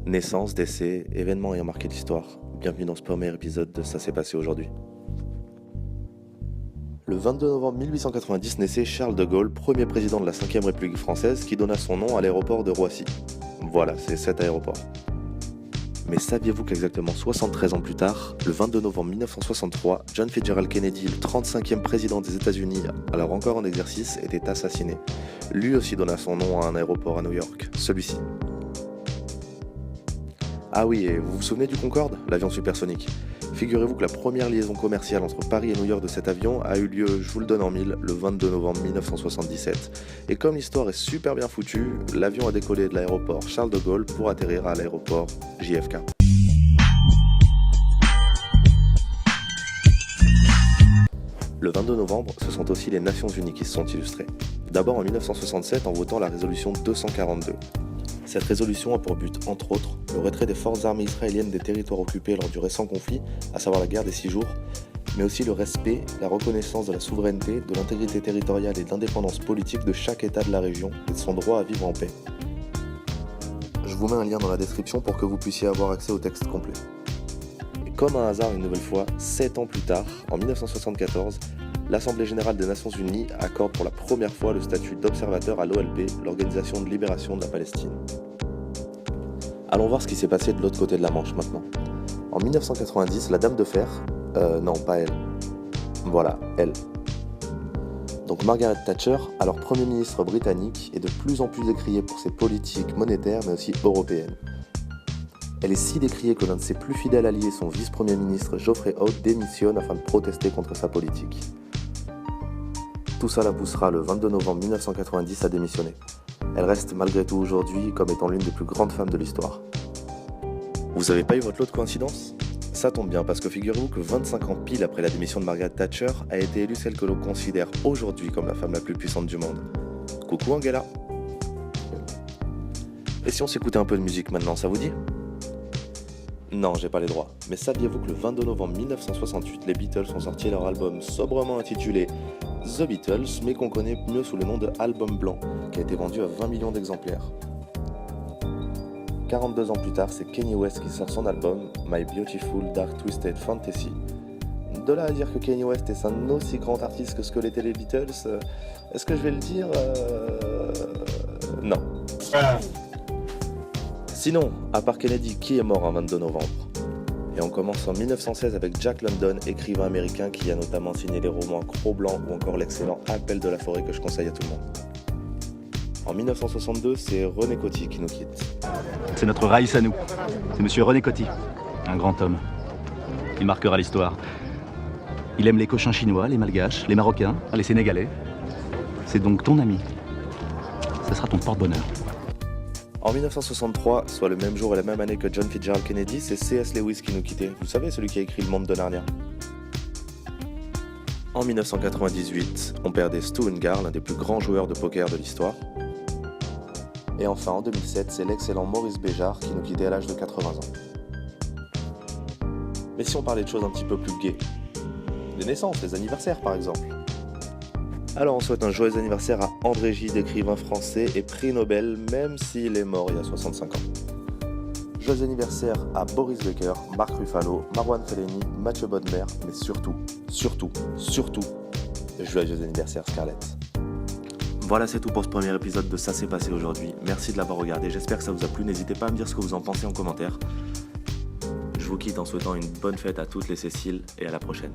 Naissance, décès, événements ayant marqué l'histoire. Bienvenue dans ce premier épisode de Ça s'est passé aujourd'hui. Le 22 novembre 1890 naissait Charles de Gaulle, premier président de la 5e République française, qui donna son nom à l'aéroport de Roissy. Voilà, c'est cet aéroport. Mais saviez-vous qu'exactement 73 ans plus tard, le 22 novembre 1963, John Fitzgerald Kennedy, le 35e président des États-Unis, alors encore en exercice, était assassiné. Lui aussi donna son nom à un aéroport à New York, celui-ci. Ah oui, et vous vous souvenez du Concorde, l'avion supersonique? Figurez-vous que la première liaison commerciale entre Paris et New York de cet avion a eu lieu, je vous le donne en mille, le 22 novembre 1977. Et comme l'histoire est super bien foutue, l'avion a décollé de l'aéroport Charles de Gaulle pour atterrir à l'aéroport JFK. Le 22 novembre, ce sont aussi les Nations Unies qui se sont illustrées. D'abord en 1967 en votant la résolution 242. Cette résolution a pour but, entre autres, le retrait des forces armées israéliennes des territoires occupés lors du récent conflit, à savoir la guerre des 6 jours, mais aussi le respect, la reconnaissance de la souveraineté, de l'intégrité territoriale et de l'indépendance politique de chaque État de la région et de son droit à vivre en paix. Je vous mets un lien dans la description pour que vous puissiez avoir accès au texte complet. Et comme un hasard une nouvelle fois, 7 ans plus tard, en 1974, l'Assemblée générale des Nations Unies accorde pour la première fois le statut d'observateur à l'OLP, l'Organisation de libération de la Palestine. Allons voir ce qui s'est passé de l'autre côté de la Manche maintenant. En 1990, la Dame de Fer, non pas elle, voilà, elle. Donc Margaret Thatcher, alors Premier ministre britannique, est de plus en plus décriée pour ses politiques monétaires mais aussi européennes. Elle est si décriée que l'un de ses plus fidèles alliés, son vice-premier ministre Geoffrey Howe, démissionne afin de protester contre sa politique. Tout ça la poussera le 22 novembre 1990 à démissionner. Elle reste malgré tout aujourd'hui comme étant l'une des plus grandes femmes de l'histoire. Vous avez pas eu votre lot de coïncidences ? Ça tombe bien parce que figurez-vous que 25 ans pile après la démission de Margaret Thatcher a été élue celle que l'on considère aujourd'hui comme la femme la plus puissante du monde. Coucou Angela. Et si on s'écoutait un peu de musique maintenant, ça vous dit ? Non, j'ai pas les droits. Mais saviez-vous que le 22 novembre 1968, les Beatles ont sorti leur album sobrement intitulé The Beatles, mais qu'on connaît mieux sous le nom de Album Blanc, qui a été vendu à 20 millions d'exemplaires. 42 ans plus tard, c'est Kanye West qui sort son album My Beautiful Dark Twisted Fantasy. De là à dire que Kanye West est un aussi grand artiste que ce que l'étaient les Beatles, est-ce que je vais le dire Non. Sinon, à part Kennedy, qui est mort un 22 novembre ? Et on commence en 1916 avec Jack London, écrivain américain qui a notamment signé les romans Cro-Blanc ou encore l'excellent Appel de la forêt que je conseille à tout le monde. En 1962, c'est René Coty qui nous quitte. C'est notre Raïs à nous. C'est monsieur René Coty, un grand homme. Il marquera l'histoire. Il aime les cochins chinois, les malgaches, les marocains, les sénégalais. C'est donc ton ami. Ça sera ton porte-bonheur. En 1963, soit le même jour et la même année que John Fitzgerald Kennedy, c'est C.S. Lewis qui nous quittait. Vous savez, celui qui a écrit Le Monde de Narnia. En 1998, on perdait Stu Ungar, l'un des plus grands joueurs de poker de l'histoire. Et enfin, en 2007, c'est l'excellent Maurice Béjart qui nous quittait à l'âge de 80 ans. Mais si on parlait de choses un petit peu plus gaies, les naissances, les anniversaires par exemple. Alors on souhaite un joyeux anniversaire à André Gide, écrivain français et prix Nobel, même s'il est mort il y a 65 ans. Joyeux anniversaire à Boris Becker, Marc Ruffalo, Marwan Fellaini, Mathieu Bodmer, mais surtout, joyeux anniversaire Scarlett. Voilà, c'est tout pour ce premier épisode de Ça s'est passé aujourd'hui. Merci de l'avoir regardé, j'espère que ça vous a plu. N'hésitez pas à me dire ce que vous en pensez en commentaire. Je vous quitte en souhaitant une bonne fête à toutes les Céciles et à la prochaine.